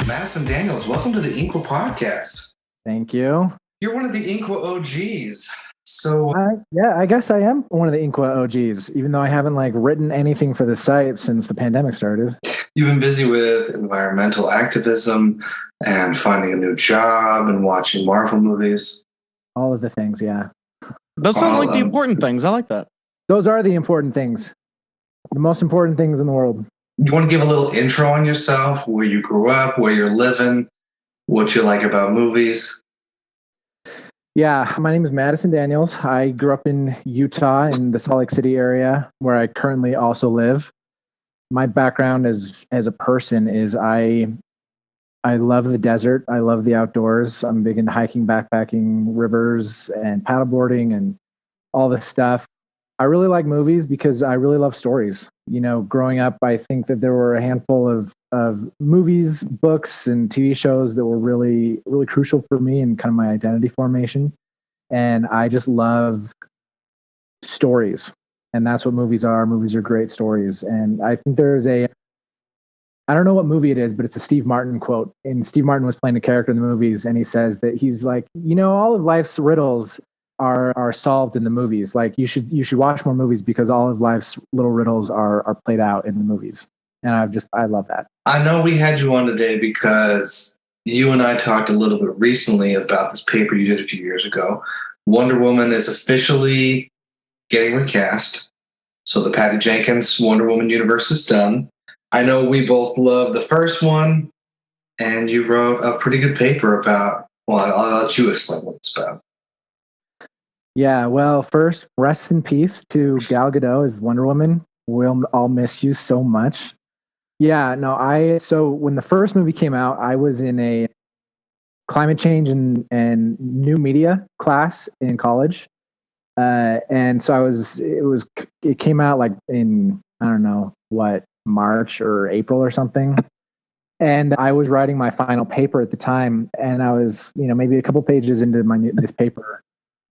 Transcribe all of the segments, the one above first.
Madison Daniels, welcome to the InQua Podcast. Thank you. You're one of the InQua OGs. So yeah, I guess I am one of the InQua OGs, even though I haven't written anything for the site since the pandemic started. You've been busy with environmental activism and finding a new job and watching Marvel movies. All of the things, yeah. Those sound like the important things. I like that. Those are the important things. The most important things in the world. You want to give a little intro on yourself, where you grew up, where you're living, what you like about movies? Yeah, my name is Madison Daniels. I grew up in Utah in the Salt Lake City area, where I currently also live. My background as a person is I love the desert. I love the outdoors. I'm big into hiking, backpacking, rivers, and paddleboarding, and all this stuff. I really like movies because I really love stories. You know, growing up, I think that there were a handful of movies, books, and TV shows that were really, really crucial for me and kind of my identity formation. And I just love stories. And that's what movies are. Movies are great stories. And I think there's I don't know what movie it is, but it's a Steve Martin quote. And Steve Martin was playing a character in the movies, and he says that he's like, all of life's riddles are solved in the movies. Like you should watch more movies because all of life's little riddles are played out in the movies. And I love that. I know we had you on today because you and I talked a little bit recently about this paper you did a few years ago. Wonder Woman is officially getting recast. So the Patty Jenkins Wonder Woman universe is done. I know we both love the first one, and you wrote a pretty good paper about, well, I'll let you explain what it's about. Yeah, well, first, rest in peace to Gal Gadot as Wonder Woman. We'll all miss you so much. Yeah, no, so when the first movie came out, I was in a climate change and new media class in college. And so it came out in, I don't know what, March or April or something. And I was writing my final paper at the time, and I was, maybe a couple pages into this paper.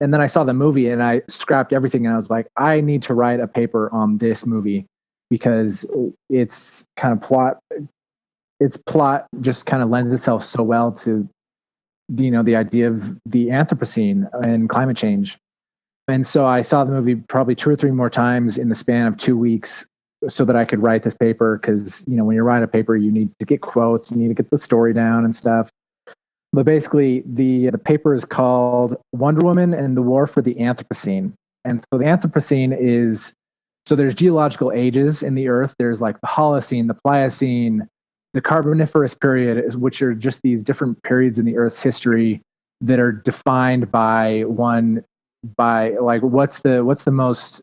And then I saw the movie and I scrapped everything, and I was like, I need to write a paper on this movie because its plot just kind of lends itself so well to, the idea of the Anthropocene and climate change. And so I saw the movie probably 2 or 3 more times in the span of 2 weeks so that I could write this paper. Because, when you write a paper, you need to get quotes, you need to get the story down and stuff. But basically, the paper is called Wonder Woman and the War for the Anthropocene. And so the Anthropocene is, so there's geological ages in the Earth. There's like the Holocene, the Pliocene, the Carboniferous period, which are just these different periods in the Earth's history that are defined by what's the most,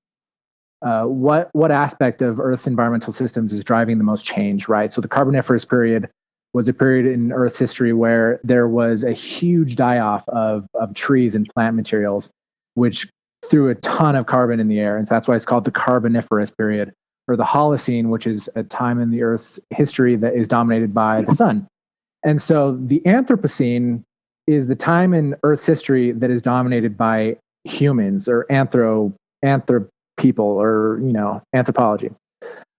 what aspect of Earth's environmental systems is driving the most change, right? So the Carboniferous period was a period in Earth's history where there was a huge die-off of trees and plant materials, which threw a ton of carbon in the air. And so that's why it's called the Carboniferous period, or the Holocene, which is a time in the Earth's history that is dominated by the sun. And so the Anthropocene is the time in Earth's history that is dominated by humans, or people, or, anthropology.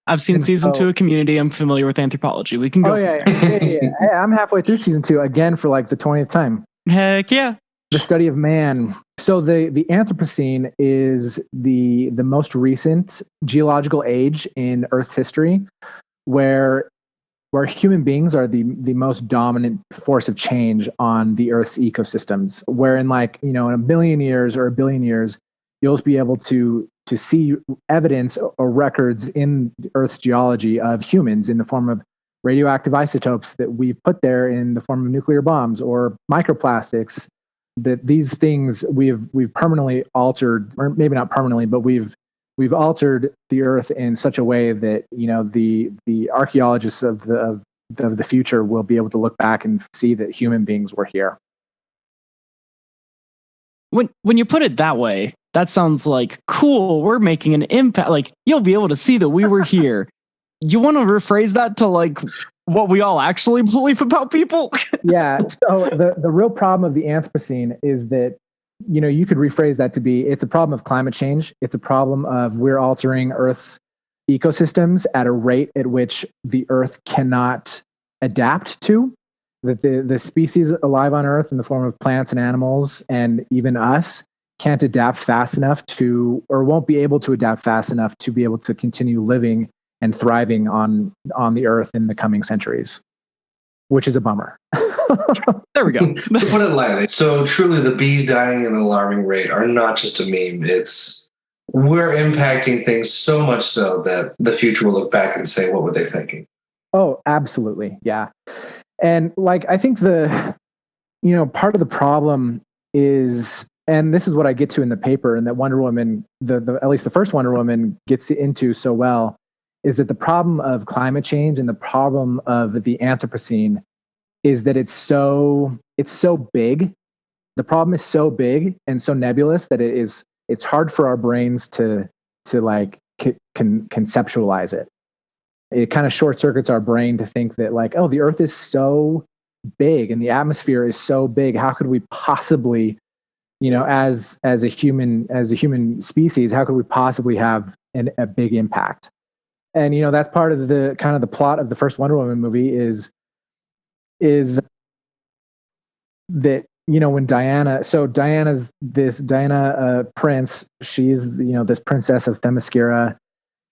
I've seen season 2 of Community. I'm familiar with anthropology. We can go. Oh, yeah. Hey, I'm halfway through season 2 again for the 20th time. Heck yeah. The study of man. So the Anthropocene is the most recent geological age in Earth's history where human beings are the most dominant force of change on the Earth's ecosystems. Where in in a million years or a billion years, you'll be able to see evidence or records in Earth's geology of humans in the form of radioactive isotopes that we've put there in the form of nuclear bombs or microplastics. That these things we've permanently altered, or maybe not permanently, but we've altered the Earth in such a way that the archaeologists of the future will be able to look back and see that human beings were here. When you put it that way, that sounds like cool. We're making an impact. You'll be able to see that we were here. You want to rephrase that to what we all actually believe about people? Yeah. So the real problem of the Anthropocene is that, you could rephrase that to be, it's a problem of climate change. It's a problem of we're altering Earth's ecosystems at a rate at which the Earth cannot adapt to. that the species alive on Earth in the form of plants and animals and even us can't adapt fast enough to, or won't be able to adapt fast enough to be able to continue living and thriving on the Earth in the coming centuries, which is a bummer. There we go. To put it lightly, so truly the bees dying at an alarming rate are not just a meme. We're impacting things so much so that the future will look back and say, what were they thinking? Oh, absolutely. Yeah. And like, I think part of the problem is, and this is what I get to in the paper, and that Wonder Woman, at least the first Wonder Woman gets into so well, is that the problem of climate change and the problem of the Anthropocene is that it's so big. The problem is so big and so nebulous that it's hard for our brains to like conceptualize it. It kind of short circuits our brain to think that like, oh, the Earth is so big and the atmosphere is so big. How could we possibly, as a human species, how could we possibly have a big impact? And that's part of the kind of the plot of the first Wonder Woman movie is that when Diana Prince, she's this princess of Themyscira.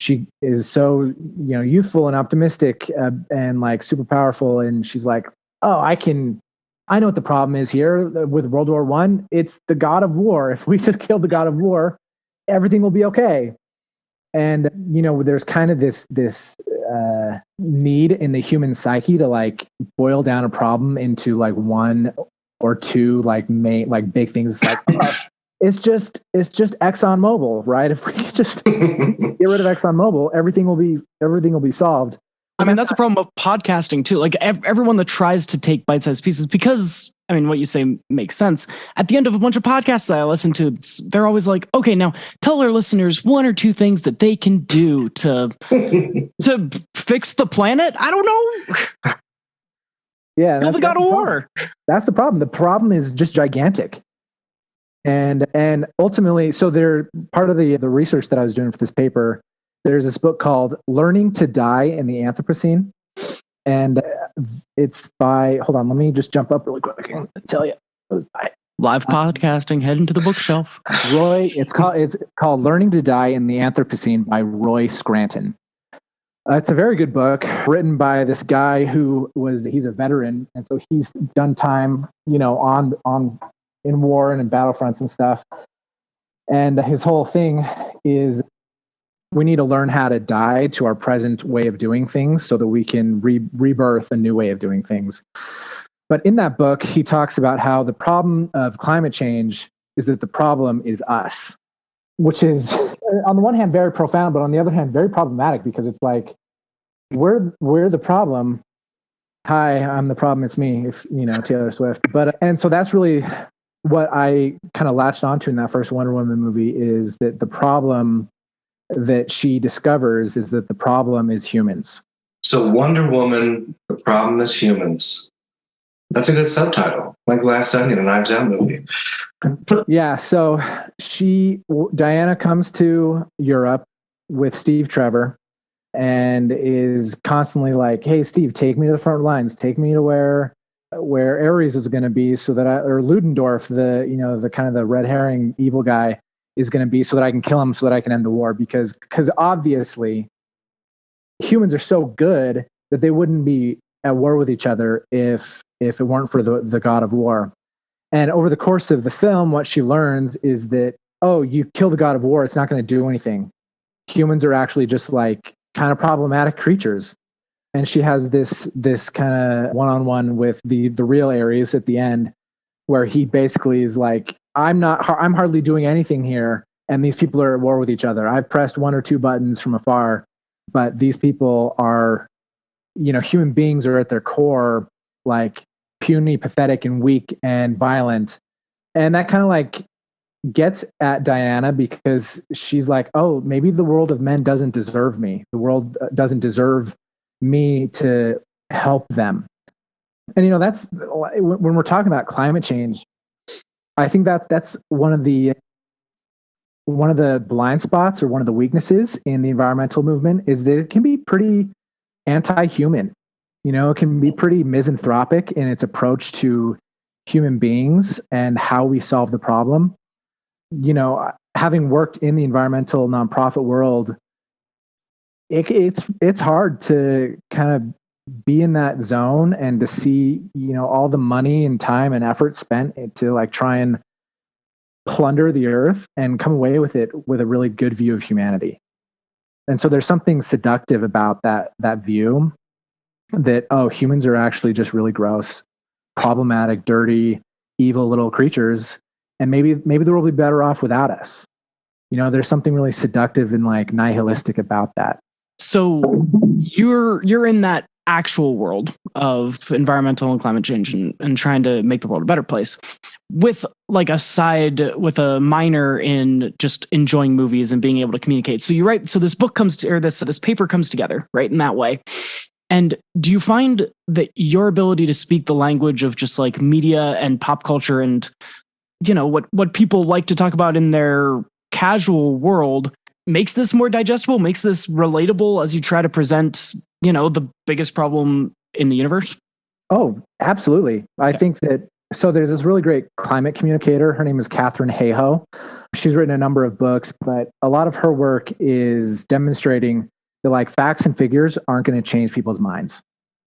She is so youthful and optimistic and like super powerful, and she's like, oh, I know what the problem is here with World War I. It's the god of war. If we just kill the god of war, everything will be okay. And there's kind of this need in the human psyche to like boil down a problem into like one or two like main like big things. Like it's just ExxonMobil, right? If we could just get rid of ExxonMobil, everything will be solved. I mean, that's a problem of podcasting too. Like everyone that tries to take bite-sized pieces, because I mean, what you say makes sense. At the end of a bunch of podcasts that I listen to, they're always like, okay, now tell our listeners one or two things that they can do to fix the planet. I don't know. Yeah. Kill the God of War. That's the problem. The problem is just gigantic. And ultimately, so part of the research that I was doing for this paper, there's this book called Learning to Die in the Anthropocene. And it's by, hold on, let me just jump up really quick and tell you. Live podcasting, heading to the bookshelf. It's called Learning to Die in the Anthropocene by Roy Scranton. It's a very good book written by this guy he's a veteran. And so he's done time, in war and in battlefronts and stuff. And his whole thing is we need to learn how to die to our present way of doing things so that we can rebirth a new way of doing things. But in that book, he talks about how the problem of climate change is that the problem is us, which is on the one hand very profound, but on the other hand very problematic, because it's like we're the problem. Hi, I'm the problem. It's me. If Taylor Swift. And so that's really what I kind of latched onto in that first Wonder Woman movie, is that the problem that she discovers is that the problem is humans. So Wonder Woman, the problem is humans. That's a good subtitle, like Glass Onion, a Knives Out movie. Yeah, so Diana comes to Europe with Steve Trevor and is constantly like, hey, Steve, take me to the front lines. Take me to where Ares is going to be, or Ludendorff, the kind of the red herring evil guy, is going to be, so that I can kill him, so that I can end the war. Because obviously humans are so good that they wouldn't be at war with each other if it weren't for the god of war. And over the course of the film, what she learns is that, oh, you kill the god of war, it's not going to do anything. Humans are actually just like kind of problematic creatures. And she has this kind of one-on-one with the real Ares at the end, where he basically is like, I'm hardly doing anything here, and these people are at war with each other. I've pressed one or two buttons from afar, but these people are, human beings are at their core like puny, pathetic, and weak and violent. And that kind of like gets at Diana, because she's like, oh, maybe the world of men doesn't deserve me. The world doesn't deserve me to help them. And that's when we're talking about climate change, I think that's one of the blind spots, or one of the weaknesses in the environmental movement, is that it can be pretty anti-human. It can be pretty misanthropic in its approach to human beings and how we solve the problem. Having worked in the environmental nonprofit world, it's hard to kind of be in that zone and to see, all the money and time and effort spent to like try and plunder the earth and come away with it with a really good view of humanity. And so there's something seductive about that view that, humans are actually just really gross, problematic, dirty, evil little creatures. And maybe the world will be better off without us. There's something really seductive and like nihilistic about that. So you're in that actual world of environmental and climate change and trying to make the world a better place with like with a minor in just enjoying movies and being able to communicate. So you write, so this book this paper comes together, right, in that way. And do you find that your ability to speak the language of just like media and pop culture and, what people like to talk about in their casual world makes this more digestible, makes this relatable as you try to present, the biggest problem in the universe? Oh, absolutely. I think that, so there's this really great climate communicator. Her name is Katharine Hayhoe. She's written a number of books, but a lot of her work is demonstrating that like facts and figures aren't going to change people's minds,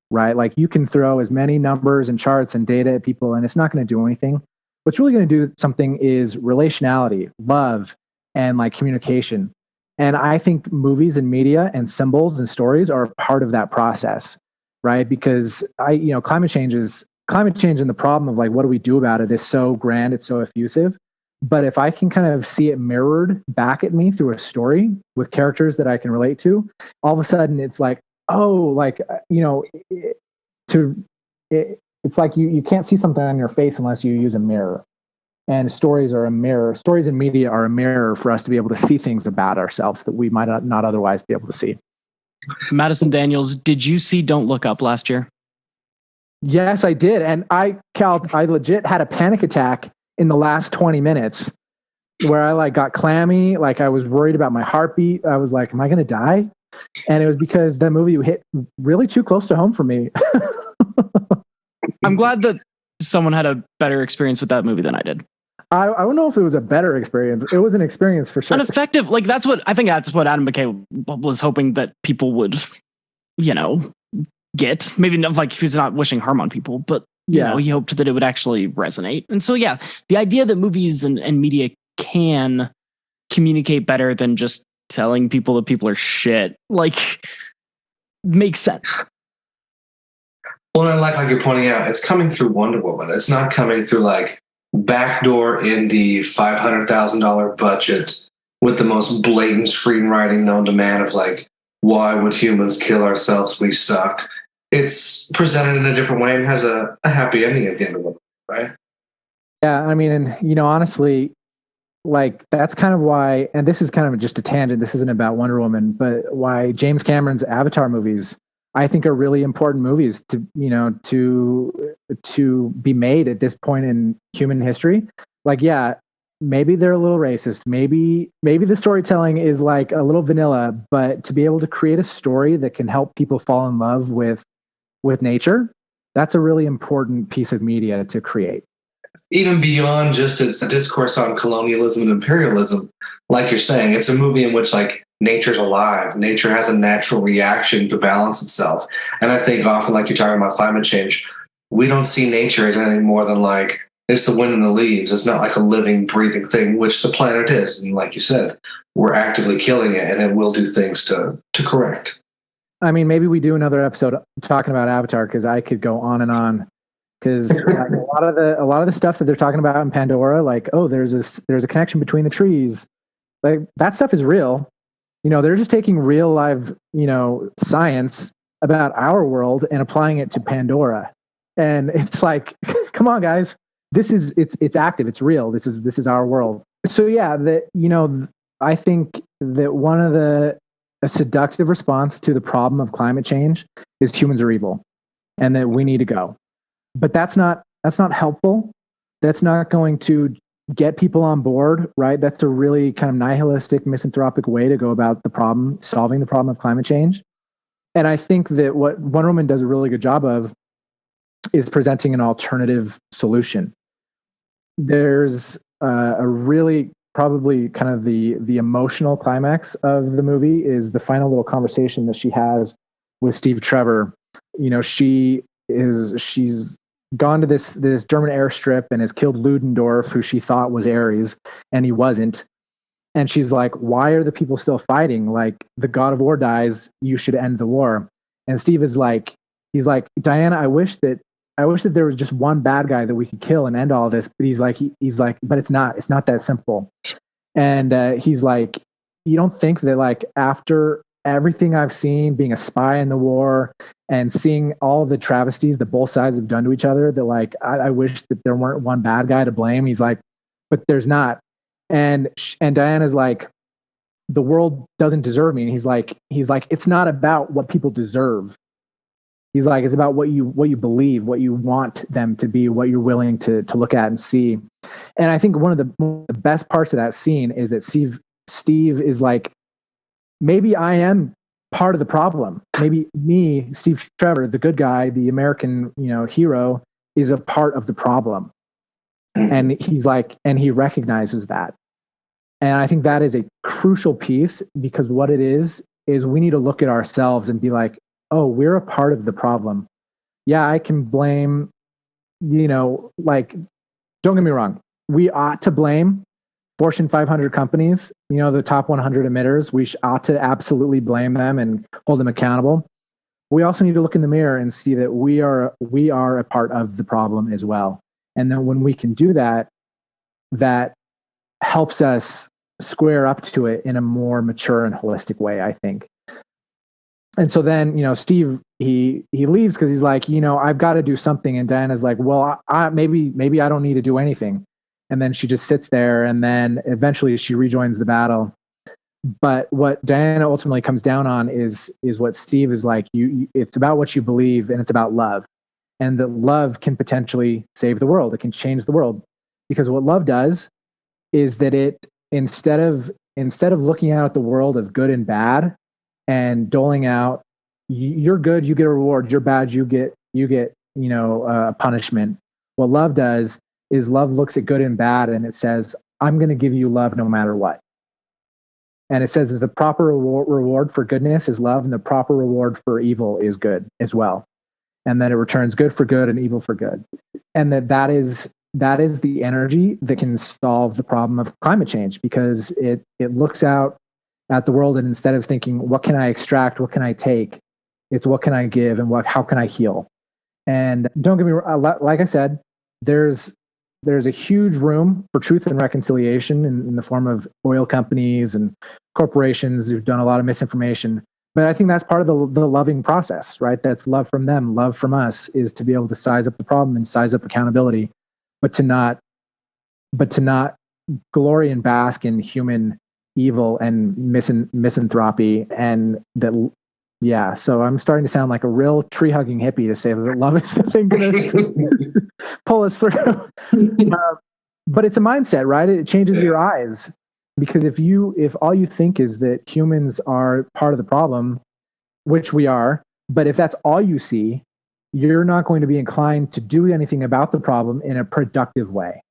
right? Like you can throw as many numbers and charts and data at people and it's not going to do anything. What's really going to do something is relationality, love, and like communication. And I think movies and media and symbols and stories are part of that process, right? Because climate change and the problem of like, what do we do about it is so grand, it's so effusive. But if I can kind of see it mirrored back at me through a story with characters that I can relate to, all of a sudden it's like, it's like you can't see something on your face unless you use a mirror. And stories are a mirror. Stories and media are a mirror for us to be able to see things about ourselves that we might not otherwise be able to see. Madison Daniels, did you see Don't Look Up last year? Yes, I did. And I legit had a panic attack in the last 20 minutes where I like got clammy. Like I was worried about my heartbeat. I was like, am I going to die? And it was because that movie hit really too close to home for me. I'm glad that someone had a better experience with that movie than I did. I don't know if it was a better experience. It was an experience for sure. An effective, like that's what Adam McKay was hoping that people would, get. Maybe not, like he's not wishing harm on people, but he hoped that it would actually resonate. And so, the idea that movies and media can communicate better than just telling people that people are shit, like, makes sense. Well, and like you're pointing out, it's coming through Wonder Woman. It's not coming through like backdoor indie $500,000 budget with the most blatant screenwriting known to man of like, why would humans kill ourselves? We suck. It's presented in a different way and has a happy ending at the end of it, right? Yeah, I mean, and honestly, like that's kind of why, and this is kind of just a tangent. This isn't about Wonder Woman, but why James Cameron's Avatar movies, I think, are really important movies to be made at this point in human history. Like, maybe they're a little racist. Maybe the storytelling is like a little vanilla, but to be able to create a story that can help people fall in love with nature, that's a really important piece of media to create. Even beyond just its discourse on colonialism and imperialism, like you're saying, it's a movie in which like nature's alive. Nature has a natural reaction to balance itself. And I think often, like you're talking about climate change, we don't see nature as anything more than like, it's the wind and the leaves. It's not like a living, breathing thing, which the planet is. And like you said, we're actively killing it and it will do things to correct. I mean, maybe we do another episode talking about Avatar because I could go on and on. Because like, a lot of the stuff that they're talking about in Pandora, like, there's a connection between the trees, like that stuff is real. They're just taking real live, science about our world and applying it to Pandora. And it's like, come on, guys, it's active, it's real. This is our world. So I think that a seductive response to the problem of climate change is humans are evil and that we need to go. But that's not helpful. That's not going to get people on board, right? That's a really kind of nihilistic, misanthropic way to go about solving the problem of climate change. And I think that what Wonder Woman does a really good job of is presenting an alternative solution. There's a really probably kind of the emotional climax of the movie is the final little conversation that she has with Steve Trevor. You know, she's gone to this German airstrip and has killed Ludendorff, who she thought was Ares, and he wasn't. And she's like, why are the people still fighting? Like, the god of war dies, you should end the war. And Steve is like, he's like, Diana, I wish that there was just one bad guy that we could kill and end all this. But he's like, but it's not that simple. And he's like, you don't think that, like, after everything I've seen, being a spy in the war and seeing all of the travesties that both sides have done to each other, that, like, I wish that there weren't one bad guy to blame. He's like, but there's not. And Diana's like, the world doesn't deserve me. And he's like, it's not about what people deserve. He's like, it's about what you believe, what you want them to be, what you're willing to look at and see. And I think one of the best parts of that scene is that Steve is like, maybe I am part of the problem. Maybe me, Steve Trevor, the good guy, the American, hero, is a part of the problem. And he's like, and he recognizes that. And I think that is a crucial piece, because what it is we need to look at ourselves and be like, oh, we're a part of the problem. Yeah, I can blame, like, don't get me wrong. We ought to blame Fortune 500 companies, the top 100 emitters. We ought to absolutely blame them and hold them accountable. We also need to look in the mirror and see that we are a part of the problem as well. And then when we can do that, that helps us square up to it in a more mature and holistic way, I think. And so then, Steve, he leaves because he's like, I've got to do something. And Diana's like, well, maybe I don't need to do anything. And then she just sits there, and then eventually she rejoins the battle. But what Diana ultimately comes down on is what Steve is like, it's about what you believe, and it's about love. And that love can potentially save the world. It can change the world. Because what love does is that it, instead of looking out at the world as good and bad and doling out, you're good, you get a reward, you're bad, you get a punishment. What love does is love looks at good and bad, and it says, I'm going to give you love no matter what. And it says that the proper reward for goodness is love, and the proper reward for evil is good as well. And that it returns good for good and evil for good. And that is the energy that can solve the problem of climate change, because it looks out at the world, and instead of thinking, what can I extract, what can I take, it's what can I give, and how can I heal. And don't get me wrong, like I said, there's a huge room for truth and reconciliation in the form of oil companies and corporations who've done a lot of misinformation. But I think that's part of the loving process, right? That's love from them, love from us, is to be able to size up the problem and size up accountability, but to not glory and bask in human evil and misanthropy. And that, yeah. So I'm starting to sound like a real tree hugging hippie to say that love is the thing to pull us through. But it's a mindset, right? It changes your eyes. Because if all you think is that humans are part of the problem, which we are, but if that's all you see, you're not going to be inclined to do anything about the problem in a productive way.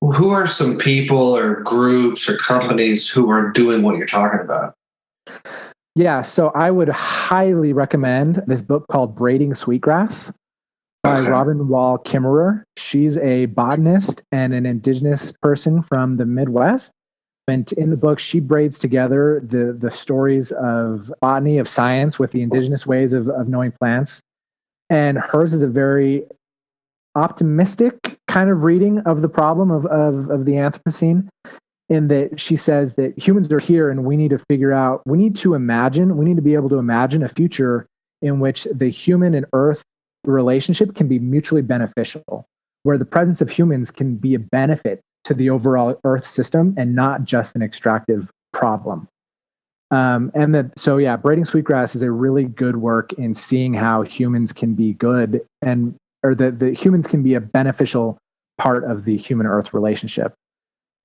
Well, who are some people or groups or companies who are doing what you're talking about? Yeah, so I would highly recommend this book called Braiding Sweetgrass by Robin Wall Kimmerer. She's a botanist and an indigenous person from the Midwest. And in the book, she braids together the stories of botany, of science, with the indigenous ways of knowing plants. And hers is a very optimistic kind of reading of the problem of the Anthropocene, in that she says that humans are here and we need to be able to imagine a future in which the human and earth relationship can be mutually beneficial, where the presence of humans can be a benefit to the overall earth system and not just an extractive problem. Braiding Sweetgrass is a really good work in seeing how humans can be good, or the humans can be a beneficial part of the human earth relationship.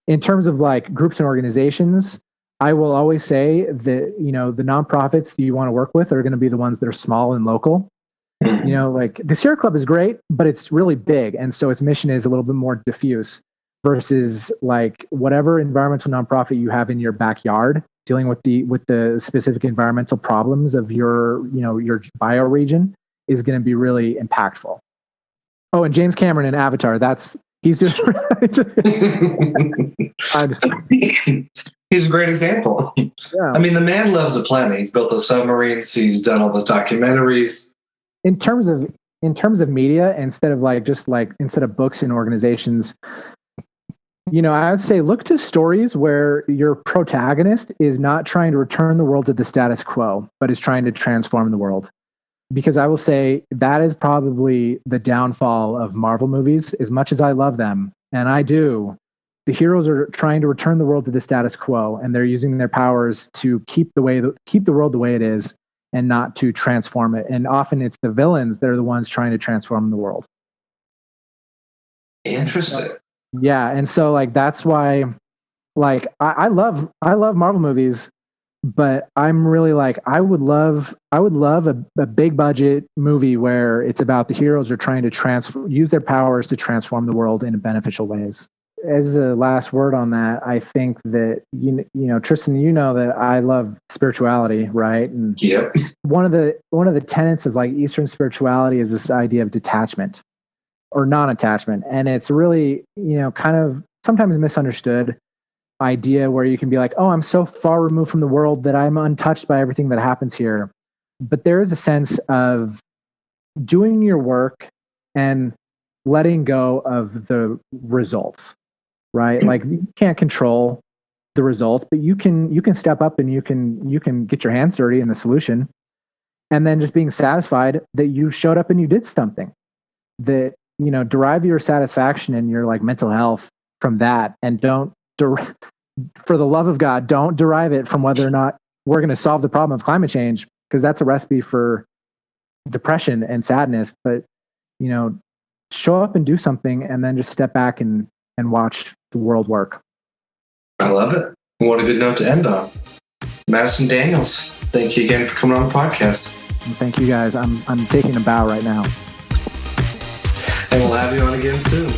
In terms of like groups and organizations, I will always say that, the nonprofits you want to work with are going to be the ones that are small and local. Like the Sierra Club is great, but it's really big. And so its mission is a little bit more diffuse versus like whatever environmental nonprofit you have in your backyard dealing with the specific environmental problems of your bioregion is going to be really impactful. Oh, and James Cameron in Avatar, he's just he's a great example. Yeah. I mean, the man loves the planet. He's built those submarines. He's done all those documentaries. In terms of media, instead of books and organizations, I would say look to stories where your protagonist is not trying to return the world to the status quo, but is trying to transform the world. Because I will say that is probably the downfall of Marvel movies. As much as I love them, and I do, the heroes are trying to return the world to the status quo, and they're using their powers to keep the world the way it is, and not to transform it. And often it's the villains that are the ones trying to transform the world. Interesting. Yeah, and so like that's why, like I love Marvel movies, but I'm really like I would love a big budget movie where it's about the heroes are trying to use their powers to transform the world in beneficial ways. As a last word on that, I think that Tristan, that I love spirituality, right? And yep. One of the tenets of like Eastern spirituality is this idea of detachment or non-attachment, and it's really kind of sometimes misunderstood idea where you can be like, oh, I'm so far removed from the world that I'm untouched by everything that happens here. But there is a sense of doing your work and letting go of the results. Right? Like you can't control the results, but you can step up and you can get your hands dirty in the solution, and then just being satisfied that you showed up and you did something. That derive your satisfaction and your like mental health from that, and don't for the love of God, don't derive it from whether or not we're going to solve the problem of climate change, because that's a recipe for depression and sadness. But show up and do something, and then just step back and watch the world work. I love it. What a good note to end on. Madison Daniels, thank you again for coming on the podcast. And thank you guys. I'm taking a bow right now. And we'll have you on again soon.